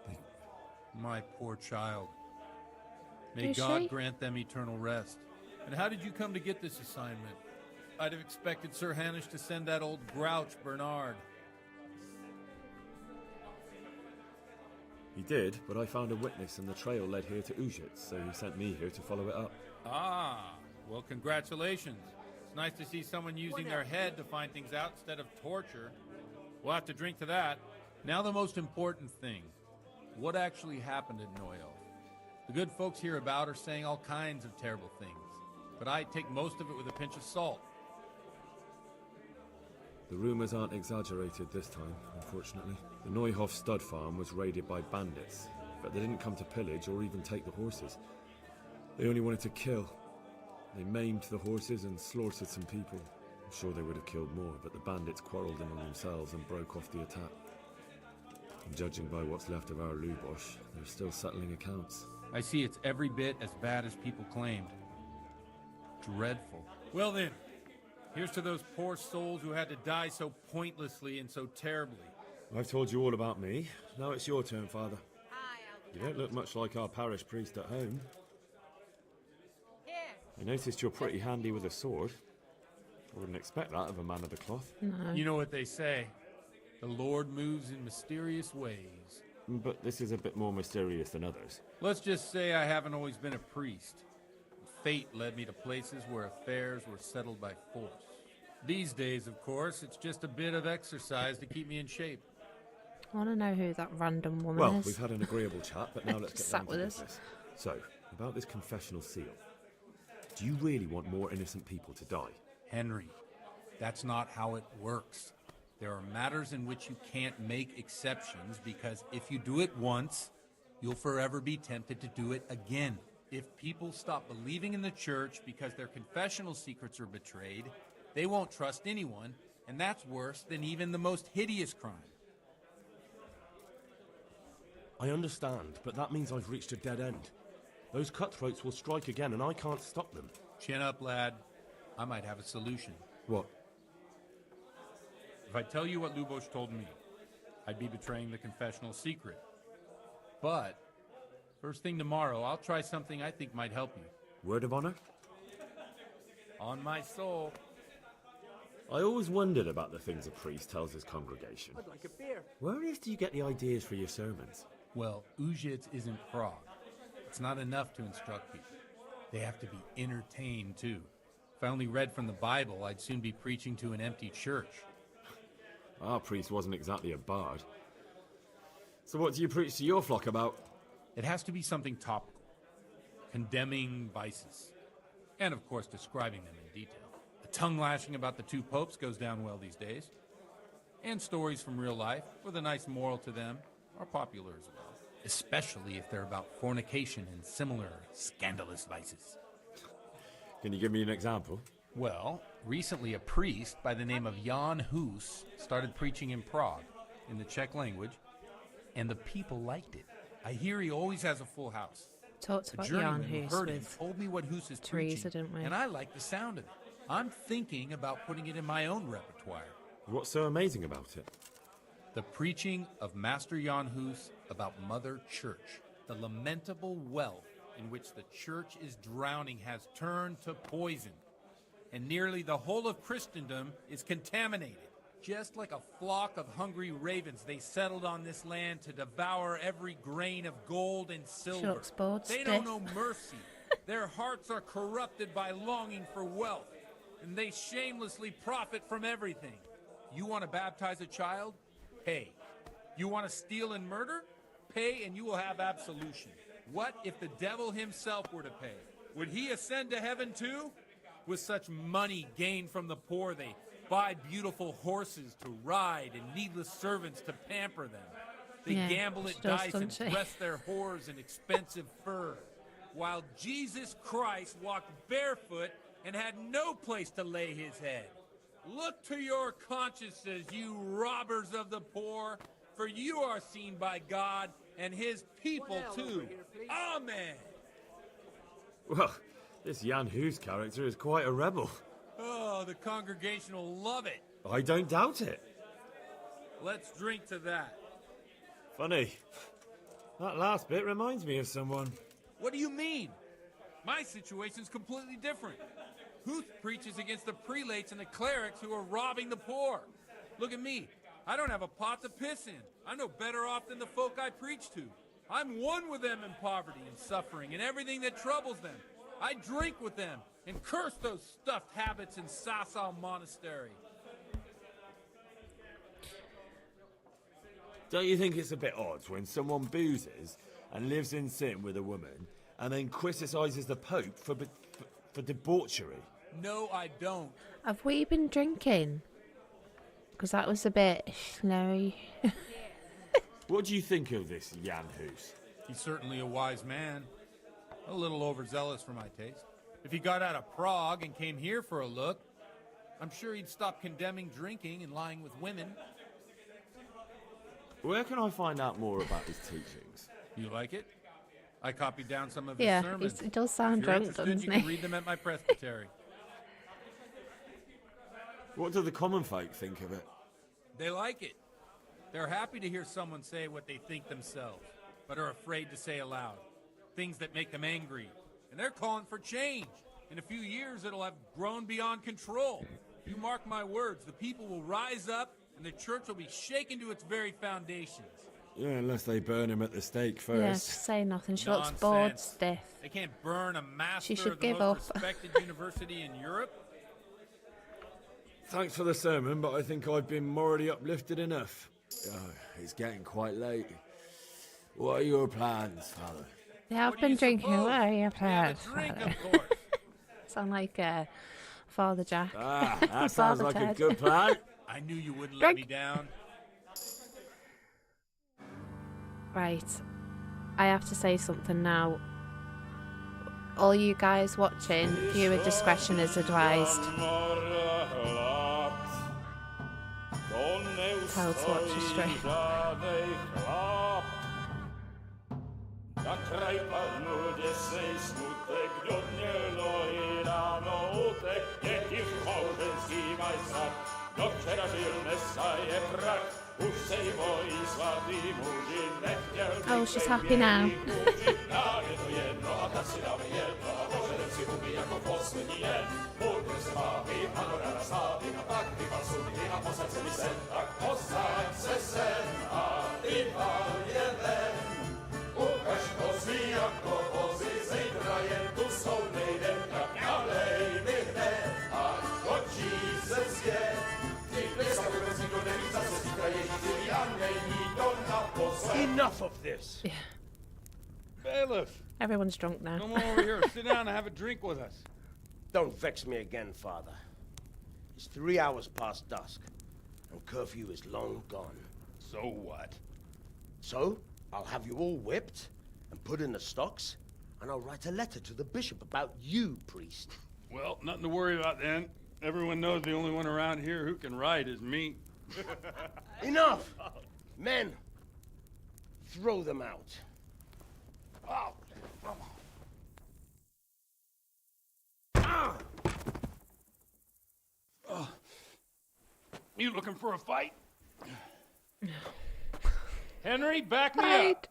they... My poor child. May God grant them eternal rest. And how did you come to get this assignment? I'd have expected Sir Hanish to send that old grouch, Bernard. He did, but I found a witness and the trail led here to Ujitz, so he sent me here to follow it up. Ah, well, congratulations. It's nice to see someone using their head to find things out instead of torture. We'll have to drink to that. Now the most important thing. What actually happened at Noyel? The good folks hereabout are saying all kinds of terrible things, but I take most of it with a pinch of salt. The rumours aren't exaggerated this time, unfortunately. The Neuhof stud farm was raided by bandits, but they didn't come to pillage or even take the horses. They only wanted to kill. They maimed the horses and slaughtered some people. I'm sure they would have killed more, but the bandits quarrelled among themselves and broke off the attack. And judging by what's left of our Lubosh, they're still settling accounts. I see it's every bit as bad as people claimed. Dreadful. Well then, here's to those poor souls who had to die so pointlessly and so terribly. I've told you all about me. Now it's your turn, Father. You don't look much like our parish priest at home. I noticed you're pretty handy with a sword. I wouldn't expect that of a man of the cloth. No. You know what they say. The Lord moves in mysterious ways. But this is a bit more mysterious than others. Let's just say I haven't always been a priest. Fate led me to places where affairs were settled by force. These days, of course, it's just a bit of exercise to keep me in shape. I want to know who that random woman is. Well, we've had an agreeable chat, but now let's get Sat down to with us. business. So, about this confessional seal. Do you really want more innocent people to die? Henry, that's not how it works. There are matters in which you can't make exceptions because if you do it once, you'll forever be tempted to do it again. If people stop believing in the church because their confessional secrets are betrayed, they won't trust anyone, and that's worse than even the most hideous crime. I understand, but that means I've reached a dead end. Those cutthroats will strike again, and I can't stop them. Chin up, lad. I might have a solution. What? If I tell you what Lubosh told me, I'd be betraying the confessional secret. But, first thing tomorrow, I'll try something I think might help you. Word of honor? On my soul. I always wondered about the things a priest tells his congregation. I'd like a beer. Where on earth do you get the ideas for your sermons? Well, Ujitz isn't Prague. It's not enough to instruct people. They have to be entertained, too. If I only read from the Bible, I'd soon be preaching to an empty church. Our priest wasn't exactly a bard. So what do you preach to your flock about? It has to be something topical. Condemning vices. And, of course, describing them in detail. The tongue-lashing about the two popes goes down well these days. And stories from real life, with a nice moral to them, are popular as well, especially if they're about fornication and similar scandalous vices. Can you give me an example? Well, recently a priest by the name of Jan Hus started preaching in Prague, in the Czech language, and the people liked it. I hear he always has a full house. Talked about A Jan journeyman who Hus heard him with told me what Hus is Teresa, preaching, didn't we? and I like the sound of it. I'm thinking about putting it in my own repertoire. What's so amazing about it? The preaching of Master Jan Hus about Mother Church. The lamentable wealth in which the church is drowning has turned to poison, and nearly the whole of Christendom is contaminated. Just like a flock of hungry ravens, they settled on this land to devour every grain of gold and silver. Looks bored They stiff. don't know mercy. Their hearts are corrupted by longing for wealth, and they shamelessly profit from everything. You want to baptize a child? Pay. You want to steal and murder? Pay and you will have absolution. What if the devil himself were to pay? Would he ascend to heaven too? With such money gained from the poor, they buy beautiful horses to ride and needless servants to pamper them. They Yeah, gamble at she does, dice and doesn't she? dress their whores in expensive fur, while Jesus Christ walked barefoot and had no place to lay his head. Look to your consciences, you robbers of the poor, for you are seen by God and his people too. Amen. Well, this Jan Hus character is quite a rebel. Oh, the congregation will love it. I don't doubt it. Let's drink to that. Funny. That last bit reminds me of someone. What do you mean? My situation's completely different. Huth preaches against the prelates and the clerics who are robbing the poor. Look at me. I don't have a pot to piss in. I'm no better off than the folk I preach to. I'm one with them in poverty and suffering and everything that troubles them. I drink with them and curse those stuffed habits in Sasau Monastery. Don't you think it's a bit odd when someone boozes and lives in sin with a woman and then criticises the Pope for debauchery? No, I don't. Have we been drinking? Because that was a bit slowy. What do you think of this Jan Hus? He's certainly a wise man. A little overzealous for my taste. If he got out of Prague and came here for a look, I'm sure he'd stop condemning drinking and lying with women. Where can I find out more about his teachings? You like it? I copied down some of his Yeah, sermons. it does sound If you're drunk, interested, doesn't you he? can read them at my presbytery. What do the common folk think of it? They like it. They're happy to hear someone say what they think themselves, but are afraid to say aloud. Things that make them angry. And they're calling for change. In a few years, it'll have grown beyond control. You mark my words, the people will rise up, and the church will be shaken to its very foundations. Yeah, unless they burn him at the stake first. Yeah, say nothing. She looks Nonsense. bored stiff. They can't burn a master She should of the give most up. respected university in Europe. Thanks for the sermon, but I think I've been morally uplifted enough. Oh, it's getting quite late. What are your plans, Father? They have been drinking. What are your plans? Drink, Father? of course. Sound like Father Jack. Ah, that sounds Father like a Ted. good plan. I knew you wouldn't let me Drink. down. Right. I have to say something now. All you guys watching, viewer discretion is advised. Tell to watch the stream. Na kraj padł desnej smutek, do dnielo i rano utek, jaki w małżeński majstrat, do wczera żył Mesaje prak, už sej mojí svatý muži nechtěl Oh, she's happy now. nám je to jedno a tak si dáme jedno a požerem si huby jako poslední jen. Budeme se bavit, ano ráda slávy a pak vypal sudy a posaď se mi sem, tak posaď se sem a vypal je ven. Ukaž kozy jako vozy, zítra jen tu jsou nejdem, tak nalej mi hned, ať točí se svět. Ty dneska vůbec nikdo neví, zase zítra Ježíši a není to naposled. Enough of this! Yeah. Bailiff, Everyone's drunk now. come over here, sit down and have a drink with us. Don't vex me again, Father. It's 3 hours past dusk, and curfew is long gone. So what? So, I'll have you all whipped and put in the stocks, and I'll write a letter to the bishop about you, priest. Well, nothing to worry about then. Everyone knows the only one around here who can ride is me. Enough! Men, throw them out. Oh. You looking for a fight? Henry, back me up.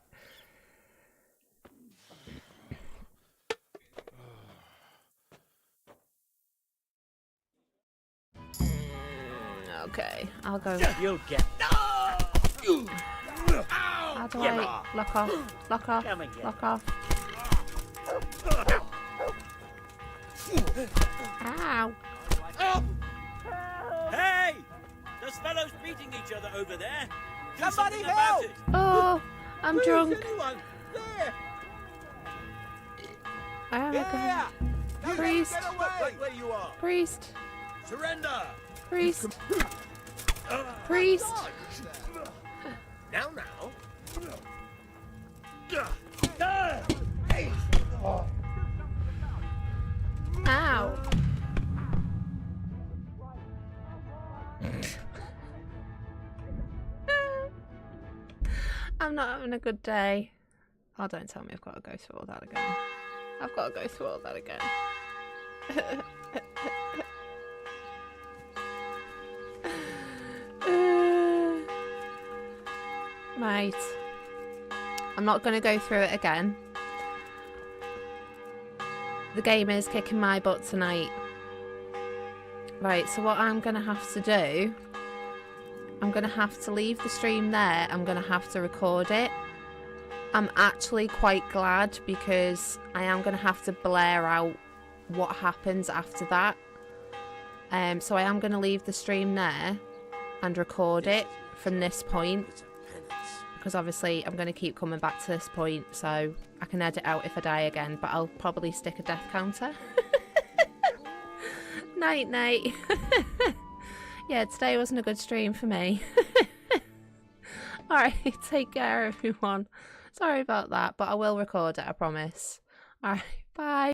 Okay, I'll go. You'll get. How do I lock off? Lock off. Lock off. Ow. Hey! Those fellows beating each other over there. Do Somebody something help! about it. Oh, I'm drunk. Anyone? There! Oh, okay. You Priest. Get away! Right where you are. Priest. Surrender! Priest. Priest. Now. Ow. I'm not having a good day. Oh, don't tell me I've got to go through all that again. I've got to go through all that again. Right. I'm not going to go through it again. The game is kicking my butt tonight. Right, so what I'm going to have to do, I'm going to have to leave the stream there. I'm going to have to record it. I'm actually quite glad because I am going to have to blare out what happens after that. So I am going to leave the stream there and record it from this point. Because obviously I'm going to keep coming back to this point, so I can edit out if I die again, but I'll probably stick a death counter. Night, night. Yeah, today wasn't a good stream for me. Alright, take care everyone. Sorry about that, but I will record it, I promise. Alright, bye.